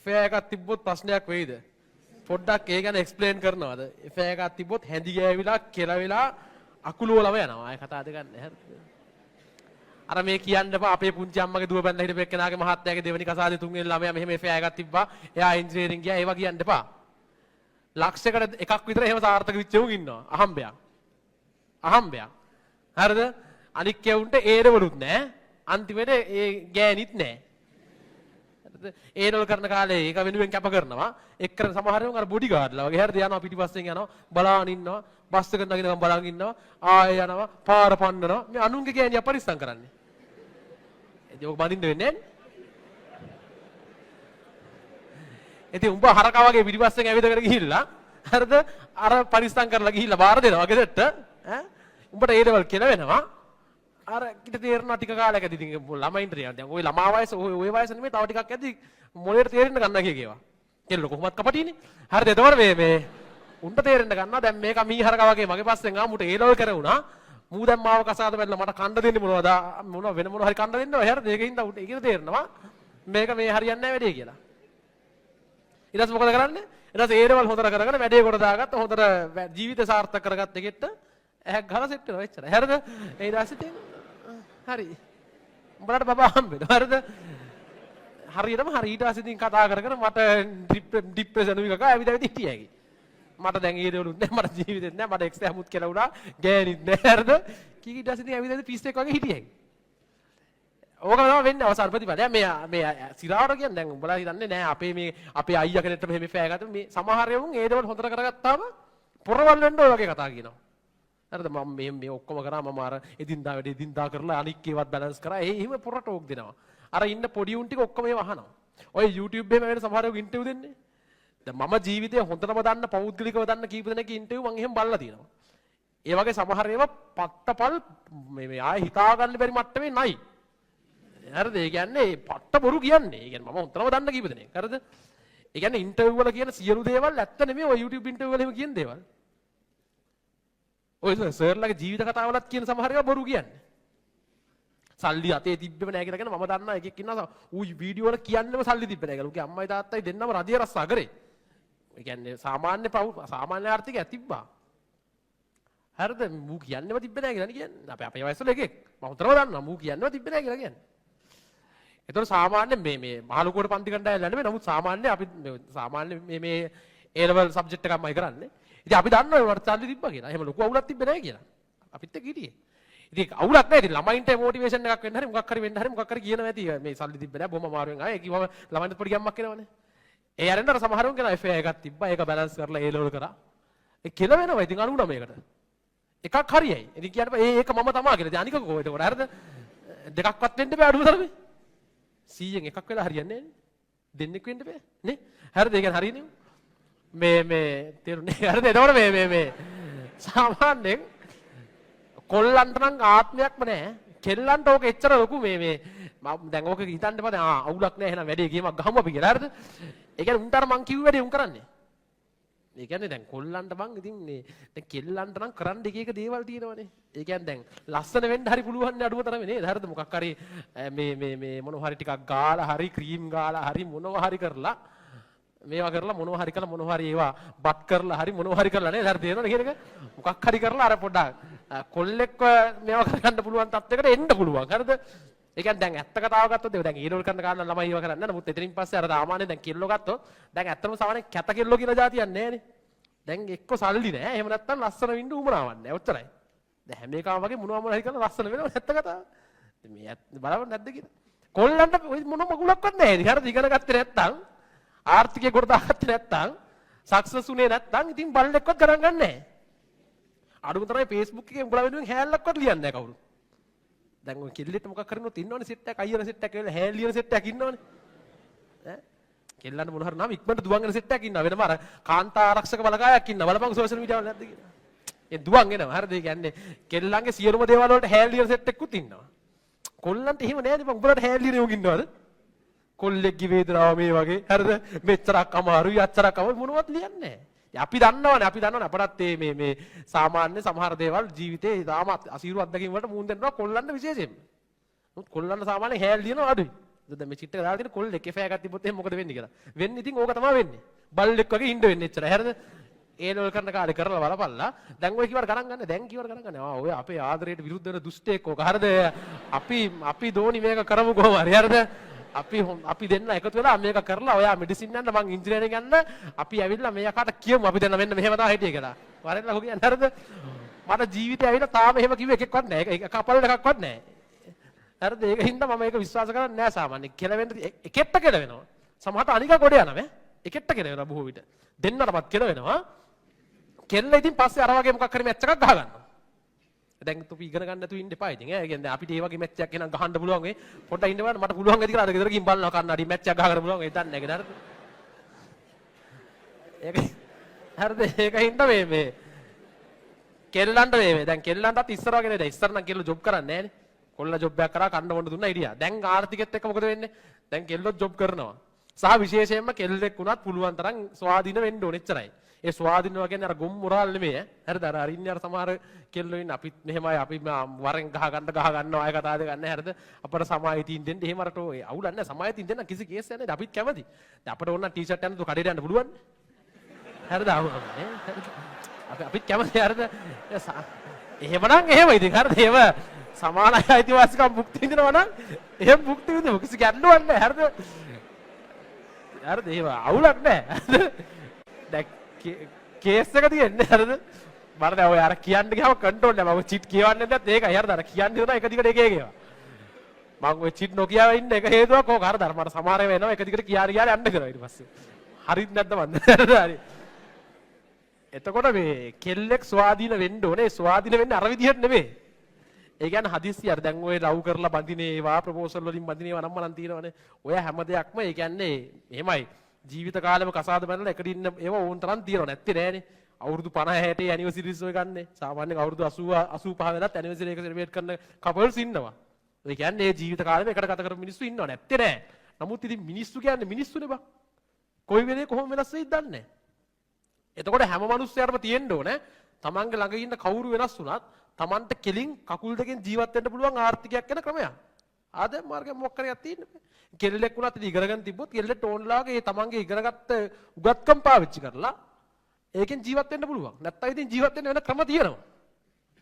FA එකක් තිබ්බොත් ප්‍රශ්නයක් වෙයිද? පොඩ්ඩක් ඒ ගැන එක්ස්ප්ලেইন කරනවද? FA එකක් තිබ්බොත් හැඳි ගෑවිලා කෙලවිලා අකුළු වලම යනවා. ආය කතා දෙක නැහැ. අර මේ කියන්න බා අපේ පුංචි අම්මගේ දුව බැලලා හිටපු එක්කෙනාගේ මහත්තයාගේ දෙවෙනි කසාදේ තුන්වෙනි ළමයා මෙහෙම FA එකක් තිබ්බා. එයා ඉන්ජිනියරින් ගියා. ඒවා කියන්න එපා. ලක්ෂයකට එකක් විතර එහෙම සාර්ථක වෙච්ච උන් ඉන්නවා. අහම්බයක්. හරිද? අනික් කෙවුන්ට ඒරවලුත් නැහැ. අන්තිමට ඒ ගෑනිත් නැහැ. හරිද? ඒරවල කරන කාලේ ඒක වෙනුවෙන් කැප කරනවා. එක්කර සමහර උන් අර බොඩි ගාඩ්ලා වගේ හරිද යනවා පිටිපස්සෙන් යනවා බලාගෙන ඉන්නවා. බස් එක නගිනකම් බලාගෙන ඉන්නවා. ආයෙ යනවා පාර පන්නනවා. මේ අනුන්ගේ ගෑණිය පරිස්සම් කරන්නේ. ඒක බඳින්න වෙන්නේ නැහැ. ඉතින් උඹ හරකා වගේ පිටිපස්සෙන් ඇවිදගෙන ගිහිල්ලා හරිද අර පරිස්සම් කරලා ගිහිල්ලා බාර දෙනවා ගෙදරට ඈ උඹට ඒ දේවල් කියලා වෙනවා අර කිට තේරෙනවා ටික කාලයකදී ඉතින් ළමයින්ට නේ දැන් ওই ළමා වයස ওই වයස නෙමෙයි තව ටිකක් ඇද්දි මොලේට තේරෙන්න ගන්නවා කියේවා කෙල්ල කොහොමත් කපටිනේ හරිද එතකොට මේ උන්ට තේරෙන්න ගන්නවා දැන් මේක මී හරකා වගේ මගේ පස්සෙන් ආ මුට ඒ ලෙවල් කරුණා මූ දැන් මාව කසාද බැලලා මට කන්න දෙන්නේ මොනවද වෙන මොනවා හරි කන්න දෙන්නව හරිද ඒකින්ද උට ඒකින් තේරෙනවා මේක මේ හරියන්නේ නැහැ වැඩේ කියලා ඊට පස්සේ මොකද කරන්නේ? ඊට පස්සේ ඒ දේවල් හොඳට කරගෙන වැඩේ කොට දාගත්ත හොඳට ජීවිත සාර්ථක කරගත්ත එකෙත් ඇහක් ගහලා සෙට් වෙනවා එච්චරයි. හරිද? ඒ ඊට පස්සේ හරි. උඹලට බබා හම්බෙනවා. හරිද? හරියටම හරි ඊට පස්සේ ඉතින් කතා කර කර මට ડિප්‍රෙෂන් එකක ඇවිදවිද හිටියයි. මට දැන් ඒ දේවලුත් නැහැ මට ජීවිතෙත් නැහැ මට එක්ස්ට්‍රාමුත් කියලා වුණා ගෑනිත් නැහැ හරිද? කී ඊට පස්සේ ඉතින් ඇවිදවිද පිස්සෙක් වගේ හිටියයි. ඕක තමයි වෙන්නේ අවසාන ප්‍රතිඵලය. මේ සිරාවට කියන්නේ දැන් උඹලා හිතන්නේ නෑ අපේ අයියා කෙනෙක්ට මෙහෙම ෆෑ ගත්තා මේ සමහර යවුන් ඒ දේවල් හොඳට කරගත්තාම පොරවල් වෙන්න ඔය වගේ කතා කියනවා. හරිද මම මේ ඔක්කොම කරා මම අර එදින්දා වැඩ එදින්දා කරලා අනික් ඒවත් බැලන්ස් කරා එහෙම පොර ටෝක් දෙනවා. අර ඉන්න පොඩි උන් ටික ඔක්කොම ඒව අහනවා. ඔය YouTube එකේ වෙන සමහර යවුන් ඉන්ටර්විව් දෙන්නේ. දැන් මම ජීවිතේ හොඳටම දන්න පෞද්ගලිකව දන්න කීප දෙනෙක්ගේ ඉන්ටර්විව් මම එහෙම බලලා තියෙනවා. ඒ වගේ සමහර ඒවා පට්ටපල් මේ ආයෙ හිතා ගන්න බැරි මට්ටමේ නයි. හරිද? ඒ කියන්නේ පට්ට බොරු කියන්නේ. ඒ කියන්නේ මම හොඳටම දන්න කීප දෙනෙක්. හරිද? ඒ කියන්නේ ඉන්ටර්විව් වල කියන සියලු දේවල් ඇත්ත නෙමෙයි ඔය YouTube ඉන්ටර්විව් වල එහෙම කියන දේවල්. ඔය සර්ලගේ ජීවිත කතාවලත් කියන සමහර ඒවා බොරු කියන්නේ. සල්ලි අතේ තිබ්බෙම නැහැ කියලා කියන මම දන්නා එකෙක් ඉන්නවා. ඌ වීඩියෝ වල කියන්නේම සල්ලි තිබ්බේ නැහැ කියලා. ඌගේ අම්මයි තාත්තයි දෙන්නම රදිය රස්ස අගරේ. ඒ කියන්නේ සාමාන්‍ය ආර්ථිකයක් තිබ්බා. හරිද? මූ කියන්නේම තිබ්බේ නැහැ කියලා කියන්නේ. අපේ වයසල එකෙක්. මම උතරව දන්නවා. මූ කියන්නේම තිබ්බේ නැහැ කියලා කියන්නේ. ඒතර සාමාන්‍ය මේ මහලුකුවට පන්ති කණ්ඩායම් යන්නේ නමුත් සාමාන්‍ය අපි සාමාන්‍ය මේ A level සබ්ජෙක්ට් එකක්මයි කරන්නේ. ඉතින් අපි දන්නවා මට සල්ලි තිබ්බා කියලා. එහෙම ලොකු අවුලක් තිබ්බේ නැහැ කියලා. අපිත් එක්ක හිටියේ. ඉතින් අවුලක් නැහැ. ඉතින් ළමයින්ට මොටිවේෂන් එකක් වෙන්න හරි මොකක් හරි කියනවා ඇති. මේ සල්ලි තිබ්බේ නැහැ බොහොම අමාරුවෙන් ආයේ කිව්වම ළමයින්ට පොඩි ගැම්මක් එනවනේ. ඒ අරෙන්ද අර සමහරුන් කියන FA එකක් තිබ්බා. ඒක බැලන්ස් කරලා A level කරා. ඒ කෙල වෙනවා. ඉතින් 99කට. එකක් හරියයි. ඉතින් කියන්න ඒක මම තමා කියලා. ඉතින් අනික කොහෙද? හරිද? දෙකක්වත් වෙන්න බෑ අඩුම තරමේ. 100න් එකක් වෙලා හරියන්නේ නැහැ. දෙන්නෙක් වෙන්න බෑ. නේ? හරිද? ඒ කියන්නේ හරියනේ. මේ තේරුණේ. හරිද? එතකොට මේ සාමාන්‍යයෙන් කොල්ලන්ට නම් ආත්මයක්ම නැහැ. කෙල්ලන්ට ඕක එච්චර ලොකු මේ දැන් ඕක හිතන්න බෑ. අවුලක් නැහැ. එහෙනම් වැඩේ ගේමක් ගහමු අපි කියලා. හරිද? ඒ කියන්නේ උන්ට අර මං කිව්ව වැඩේ උන් කරන්නේ. ඒ කියන්නේ දැන් කොල්ලන්ට මං ඉතින් දැන් කෙල්ලන්ට නම් කරන්න එක දේවල් තියෙනවනේ. ඒ කියන්නේ දැන් ලස්සන වෙන්න හරි පුළුවන් නේ අඩුව තරමේ නේද? හරිද? මොකක් හරි මේ මොනවා හරි ටිකක් ගාලා හරි ක්‍රීම් ගාලා හරි මොනවා හරි කරලා මේවා කරලා මොනවා හරි කරලා මොනවා හරි ඒවා බත් කරලා හරි මොනවා හරි කරලා නේද? හරි තේරෙනවද කියන එක? මොකක් හරි කරලා අර පොඩ්ඩක් කොල්ලෙක්ව මේවා කරගන්න පුළුවන් තත්යකට එන්න පුළුවන්. හරිද? ඒ කියන්නේ දැන් ඇත්ත කතාව ගත්තොත් දැන් ඊරෝල් කරන කාරණා ළමයි ඒවා කරන්නේ නැහැ. නමුත් එතනින් පස්සේ අර සාමාන්‍යයෙන් දැන් කෙල්ලෝ ගත්තොත් දැන් ඇත්තම සාමාන්‍ය කැත කෙල්ලෝ කියලා જાතියක් නැහැ නේ. දැන් එක්ක සල්ලි නැහැ. එහෙම නැත්නම් ලස්සන වින්ද උමනාවක් නැහැ. ඔච්චරයි. දැන් හැම එකම වගේ මොනවා හරි කරලා ලස්සන වෙනව නැත්ත කතාව. මේ බලන්න නැද්ද කියලා. කොල්ලන්ට මොන මගුලක්වත් නැහැ. හරිද? ඉගෙන ගත්තේ නැත්නම් ආර්ථිකය කොට දාගත්තේ නැත්නම් සක්සස් උනේ නැත්නම් ඉතින් බල්ලෙක්වත් ගණන් ගන්න නැහැ. අඩුම තරමේ Facebook එකේ උඹලා වෙනුවෙන් හැල්ලක්වත් ලියන්නේ නැහැ කවුරු. දැන් ඔය කෙල්ලෙට මොකක් කරනොත් ඉන්නවනේ සෙට් එකක් අයියන සෙට් එකක් කියලා හැල් ලියන සෙට් එකක් ඉන්නවනේ. ඈ කෙල්ලන්ට මොන හරි නම් ඉක්මනට දුවන්ගෙන සෙට් එකක් ඉන්නවා. වෙනම අර කාන්තා ආරක්ෂක බලකායක් ඉන්නවා. බලපන් සෝෂල් මීඩියා වල නැද්ද කියලා. ඒ දුවන් එනවා. හරිද? ඒ කියන්නේ කෙල්ලන්ගේ සියලුම දේවල් වලට හැල් ලියන සෙට් එකකුත් ඉන්නවා. කොල්ලන්ට එහෙම නෑනේ. මම උඹලට හැල් ලියන යෝග ඉන්නවද? කොල්ලෙක්ගේ වේදනාව මේ වගේ. හරිද? මෙච්චරක් අමාරුයි අච්චරක් අමාරු මොනවත් ලියන්නේ නැහැ. අපි දන්නවනේ අපටත් මේ සාමාන්‍ය සමහර දේවල් ජීවිතේ තාම අසීරු අත්දැකීම් වලට මුහුණ දෙන්නවා කොල්ලන්ට විශේෂයෙන්ම. මොකද කොල්ලන්ට සාමාන්‍යයෙන් හැල් ලියනවා අඩුයි. දැන් මේ චිට් එක දාලා තියෙන කොල්ලෙක් එෆෑ එකක් තිබ්බොත් එහෙනම් මොකද වෙන්නේ කියලා. වෙන්නේ ඉතින් ඕක තමයි වෙන්නේ. බල්ලෙක් වගේ ඉන්න වෙන්නේ එච්චරයි. හරිද? ඒනවල කරන කාලේ කරලා බලපල්ලා. දැන් ඔය කිව්වට ගණන් ගන්න. දැන් කිව්වට ගණන් ගන්න. ඔය අපේ ආදරයට විරුද්ධ වෙන දුෂ්ටයෙක් ඕක. හරිද? අපි දෝනි මේක කරමු කොහොම හරි. හරිද? අපි දෙන්න එකතු වෙලා මේක කරලා ඔයා මෙඩිසින් යන්න මං ඉන්ජිනියරින් යන්න අපි ඇවිල්ලා මේකට කියමු අපි දෙන්න මෙන්න මෙහෙම තමයි හිටියේ කියලා. වරෙන්ලා හොගියන් හරිද? මට ජීවිතේ ඇවිල්ලා තාම එහෙම කිව්ව එකෙක්වත් නැහැ. ඒක කපල් එකක්වත් නැහැ. හරිද? ඒක හින්දා මම ඒක විශ්වාස කරන්නේ නැහැ සාමාන්‍යයෙන්. කෙලවෙන්න එකෙක්ට කෙලවෙනවා. සමහරට අනික ගොඩ යනවා ඈ. එකෙක්ට කෙලවෙනවා බොහෝ විට. දෙන්නටවත් කෙලවෙනවා. කෙල්ල ඉතින් පස්සේ අර වගේ මොකක් හරි මැච් එකක් ගහ ගන්නවා. දැන් තුපි ඉගෙන ගන්න නැතුව ඉන්න එපා ඉතින් ඈ. ඒ කියන්නේ අපිට ඒ වගේ මැච් එකක් එනං ගහන්න පුළුවන් වෙයි. පොඩ්ඩක් ඉන්න බලන්න මට පුළුවන් වෙයිද කියලා අර ගෙදර ගිහින් බලනවා කන්නාඩි මැච් එකක් ගහගන්න පුළුවන්. ඒ දන්නේ නැහැ නේද? ඒක හරිද? ඒක හින්දා මේ කෙල්ලන්ට මේ දැන් කෙල්ලන්ටත් ඉස්සර වගේ නේද? ඉස්සර නම් කෙල්ල ජොබ් කරන්නේ නැහනේ. කොල්ල ජොබ් එකක් කරා කන්න බොන්න දුන්නා ඉරියා. දැන් ආර්ථිකෙත් එක්ක මොකද වෙන්නේ? දැන් කෙල්ලොත් ජොබ් කරනවා. සහ විශේෂයෙන්ම කෙල්ලෙක් වුණත් පුළුවන් තරම් ස්වාධීන වෙන්න ඕනේ එච්චරයි. ඒ ස්වාධීනව කියන්නේ අර ගොම් මොරාල් නෙමෙයි ඈ. හරිද? අර ඉන්නේ අර සමහර කෙල්ලෝ ඉන්න අපිත් මෙහෙමයි අපි වරෙන් ගහ ගන්නවා අය කතා දෙක ගන්න හරිද? අපට සමායතින් දෙන්න එහෙම අරට ඔය අවුලක් නැහැ. සමායතින් දෙන්න කිසි කේස් එකක් නැහැ. අපිත් කැමති. දැන් අපිට ඕන ටී-ෂර්ට් යන්න තු කඩේට යන්න පුළුවන්. හරිද? අපිත් කැමති හරිද? එහෙමනම් එහෙම ඉතින් හරිද? ඒව සමාන අයිතිවාසිකම් භුක්ති විඳිනවා නම් එහෙම භුක්ති විඳිනවා. කිසි ගැටලුවක් නැහැ. හරිද? හරිද? ඒව අවුලක් නැහැ. දැන් කේස් එක තියෙන්නේ හරිද? මට දැන් ඔය අර කියන්න ගියාම කන්ට්‍රෝල් නැහැ. මම චිට් කියවන්නේ නැත්නම් ඒකයි හරිද? අර කියන්න ඉතන එක දිගට එකේ කියවා. මම ඔය චිට් නොකියව ඉන්න එක හේතුවක් ඕක හරිද? මට සමහර ඒවා එනවා එක දිගට කියාර යන්න කරා ඊට පස්සේ. හරිද නැද්ද මන්ද? හරි. එතකොට මේ කෙල්ලෙක් ස්වාධීන වෙන්න ඕනේ. ස්වාධීන වෙන්නේ අර විදිහට නෙමෙයි. ඒ කියන්නේ හදිස්සි අර දැන් ඔය ලව් කරලා බඳින ඒවා ප්‍රොපෝසල් වලින් බඳින ඒවා නම් මනම් තියෙනවනේ. ඔය හැම දෙයක්ම ඒ කියන්නේ එහෙමයි. ජීවිත කාලෙම කසාද බැලලා එකට ඉන්න ඒවා ඕන තරම් තියෙනව නැත්තේ නෑනේ. අවුරුදු 50 60 ඇනිවර්සරිස් ඔය ගන්නෙ. සාමාන්‍යයෙන් අවුරුදු 80 85 වෙනත් ඇනිවර්සරි එක සෙලිබ්‍රේට් කරන කපල්ස් ඉන්නවා. ඒ කියන්නේ මේ ජීවිත කාලෙම එකට ගත කරපු මිනිස්සු ඉන්නව නැත්තේ නෑ. නමුත් ඉතින් මිනිස්සු කියන්නේ මිනිස්සුනේ බං. කොයි වෙලේ කොහොම වෙනස් වෙයිද දන්නේ නෑ. එතකොට හැම මිනිස්සයාටම තියෙන්න ඕනේ තමන්ගේ ළඟ ඉන්න කවුරු වෙනස් වුණත් තමන්ට කෙලින් කකුල් දෙකෙන් ජීවත් වෙන්න පුළුවන් ආර්ථිකයක් වෙන ක්‍රමයක්. ආදායම් මාර්ගය මොකක් කරයක් තියෙන්නේ. කෙල්ලෙක් වුණත් ඉතින් ඉගෙනගෙන තිබ්බොත් කෙල්ලෙට ඕන්ලාගේ තමන්ගේ ඉගෙනගත්ත උගත්කම් පාවිච්චි කරලා ඒකෙන් ජීවත් වෙන්න පුළුවන්. නැත්තම් ඉතින් ජීවත් වෙන්න වෙන ක්‍රම තියෙනවා.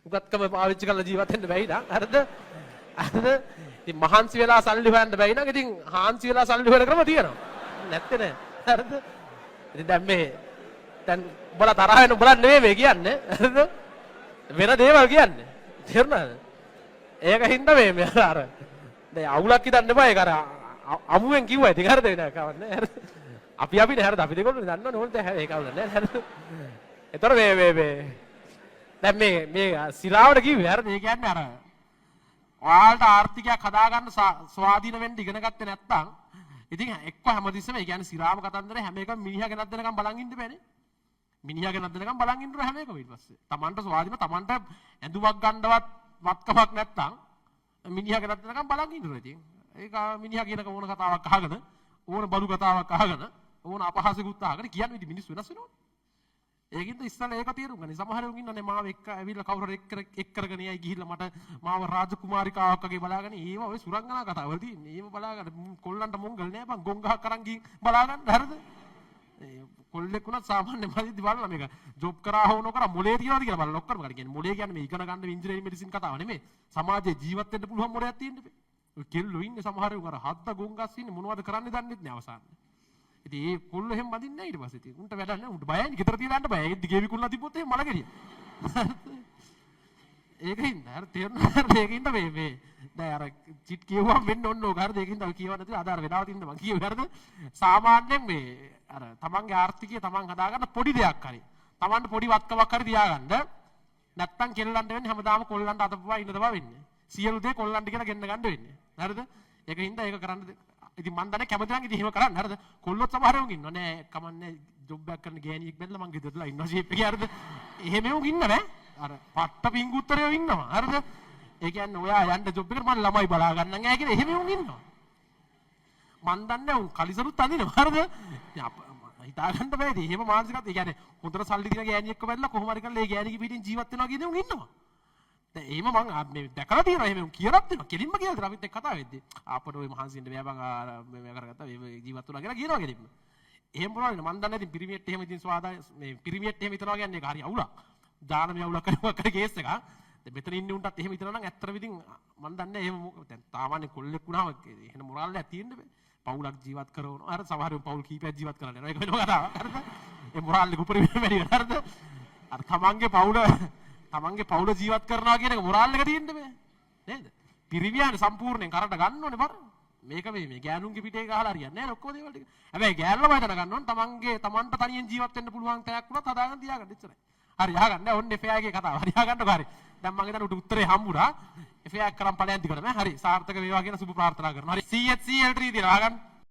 උගත්කම පාවිච්චි කරලා ජීවත් වෙන්න බැයි නං හරිද? හරිද? ඉතින් මහන්සි වෙලා සල්ලි හොයන්න බැයි නං ඉතින් හාන්සි වෙලා සල්ලි හොයන ක්‍රම තියෙනවා. නැත්තේ නෑ. හරිද? ඉතින් දැන් උඹලා තරහ වෙන උඹලා නෙමෙයි මේ කියන්නේ. හරිද? වෙන දේවල් කියන්නේ. තේරුණාද? ඒක හින්දා මේ අර දැන් අවුලක් හිතන්න එපා ඒක අර අමුවෙන් කිව්වා ඉතින් හරිද වෙන කවන්නේ හරිද? අපිනේ හරිද අපි දෙකොල්ලෝ දන්නවනේ ඕනේ දැන් ඒක අවුල නෑ හරිද? ඒතර මේ දැන් මේ සිරාවට කිව්වේ හරිද? ඒ කියන්නේ අර ඔයාලට ආර්ථිකයක් හදාගන්න ස්වාධීන වෙන්න ඉගෙන ගත්තේ නැත්නම් ඉතින් එක්ක හැමතිස්සෙම ඒ කියන්නේ සිරාම කතන්දරේ හැම එකම මිනිහා ගෙනත් දෙනකම් බලන් ඉන්න බෑනේ. මිනිහා ගෙනත් දෙනකම් බලන් ඉන්න හැම එකම ඊට පස්සේ. Tamanට ස්වාධීන Tamanට ඇඳුමක් ගන්නවත් වත්කමක් නැත්නම් මිනිහා ගෙනත් දෙනකම් බලන් ඉන්නවා ඉතින්. ඒක මිනිහා කියන ඕන කතාවක් අහගෙන ඕන බලු කතාවක් අහගෙන ඕන අපහාසකුත් අහගෙන කියන්නේ ඉතින් මිනිස්සු වෙනස් වෙනවනේ. ඒකින්ද ඉස්සෙල්ලා ඒක තේරුම් ගන්න. සමහර උන් ඉන්නනේ මාව එක්ක ඇවිල්ලා කවුරු හරි එක් කරගෙන යයි ගිහිල්ලා මට මාව රාජකුමාරිකාවක් වගේ බලාගෙන ඒව ඔය සුරංගනා කතාවල තියෙන්නේ. ඒව බලාගෙන කොල්ලන්ට මොංගල් නෑ බං ගොන් ගහක් අරන් ගිහින් බලාගන්න හරිද? කොල්ලෙක් වුණත් සාමාන්‍ය මදිදි බලලා මේක ජොබ් කරා හෝ නොකරා මොලේ තියනවාද කියලා බලලා ඔක්කොම කරලා කියන්නේ මොලේ කියන්නේ මේ ඉගෙන ගන්න ඉන්ජිනේරින් මෙඩිසින් කතාව නෙමෙයි. සමාජයේ ජීවත් වෙන්න පුළුවන් මොලයක් තියෙන්නේ. ඔය කෙල්ලෝ ඉන්නේ සමහර උන් අර හත්ත ගොන් ගස් ඉන්නේ මොනවද කරන්නේ දන්නේ නැහැ අවසානයේ. ඉතින් ඒ කොල්ලෝ එහෙම බඳින්නේ නැහැ ඊට පස්සේ. ඉතින් උන්ට වැඩක් නැහැ. උන්ට බයයි ගෙදර තියලා යන්න බයයි. ඒක දිගේ විකුණලා තිබ්බොත් එහෙම මල ගෙඩිය. ඒකින්ද අර තේරෙනවා මේකින්ද මේ දැන් අර චිට් කියවුවම වෙන්න ඕන ඕක හරිද? ඒකින්ද ඔය කියවන්න තියෙන අදාර වෙලාව තින්න මම කියුවේ හරිද? සාමාන්‍යයෙන් මේ අර තමන්ගේ ආර්ථිකය තමන් හදාගන්න පොඩි දෙයක් හරි. තමන්ට පොඩි වත්කමක් හරි තියාගන්න. නැත්තම් කෙල්ලන්ට වෙන්නේ හැමදාම කොල්ලන්ට අතපුවා ඉන්න තමයි වෙන්නේ. සියලු දේ කොල්ලන්ට කියලා ගෙන්න ගන්න වෙන්නේ. හරිද? ඒකින්ද ඒක කරන්න ඉතින් මන් දන්නේ කැමති නම් ඉතින් එහෙම කරන්න හරිද? කොල්ලොත් සමහරව ඉන්නවා නෑ කමන්නේ ජොබ් එකක් කරන ගෑණියෙක් බැලලා මං ගෙදරලා ඉන්නවා ෂේප් එකේ හරිද? එහෙම උන් ඉන්න නෑ. අර පට්ට පිංගුත්තරයෝ ඉන්නවා හරිද? ඒ කියන්නේ ඔයා යන්න ජොබ් එකට මම ළමයි බලා ගන්නම් ඈ කියලා එහෙම උන් ඉන්නවා. මන් දන්නේ උන් කලිසරුත් අඳිනවා හරිද? හිතා ගන්න බෑ ඉතින් එහෙම මානසිකත් ඒ කියන්නේ හොඳට සල්ලි දින ගෑණියෙක්ව බැලලා කොහොම හරි කරලා ඒ ගෑණිගේ පිටින් ජීවත් වෙනවා කියන උන් ඉන්නවා. දැන් එහෙම මම මේ දැකලා තියෙනවා එහෙම කියනක් තියෙනවා කෙලින්ම කියලා දෙනවා අපිත් එක්ක කතා වෙද්දී අපට ඔය මහන්සියෙන් බෑ බං මේ කරගත්තා ජීවත් වුණා කියලා කියනවා කෙලින්ම එහෙම බලන්න මම දන්නේ ඉතින් පිරිමියෙක් එහෙම ඉතින් ස්වාදා මේ පිරිමියෙක් එහෙම හිතනවා කියන්නේ ඒක හරි අවුලක් දානමය අවුලක් කරේ කේස් එකක් දැන් මෙතන ඉන්නේ උන්ටත් එහෙම හිතනවා නම් ඇත්තටම ඉතින් මම දන්නේ එහෙම දැන් සාමාන්‍ය කොල්ලෙක් වුණාම එහෙන මොරාල් එකක් තියෙන්න බෑ පවුලක් ජීවත් කරනවා අර සමහර පවුල් කීපයක් ජීවත් කරලා යනවා ඒක වෙනම කතාවක් හරිද ඒ මොරාල් එක උපරිම වැඩි හරිද අර තමන්ගේ පවුල ජීවත් කරනවා කියන එක මොරාල් එක තියෙන්න බෑ නේද පිරිමියානේ සම්පූර්ණයෙන් කරට ගන්න ඕනේ බර මේක මේ ගෑනුන්ගේ පිටේ ගහලා හරියන්නේ නැහැ ඔක්කොම දේවල් ටික හැබැයි ගෑල්ලම හිතන ගන්න ඕනේ තමන්ට තනියෙන් ජීවත් වෙන්න පුළුවන් තැනක් වුණත් හදාගන්න තියාගන්න එච්චරයි හරි අහගන්න ඔන්න එෆයා එකේ කතාව හරි අහගන්නකෝ හරි දැන් මම හිතන්නේ උත්තරේ හම්බුණා එෆයා එක කරන් ඵලයන් දිකට නෑ හරි සාර්ථක වේවා කියන සුබ ප්‍රාර්ථනා කරනවා හරි CHCL3 දිනවා අහගන්න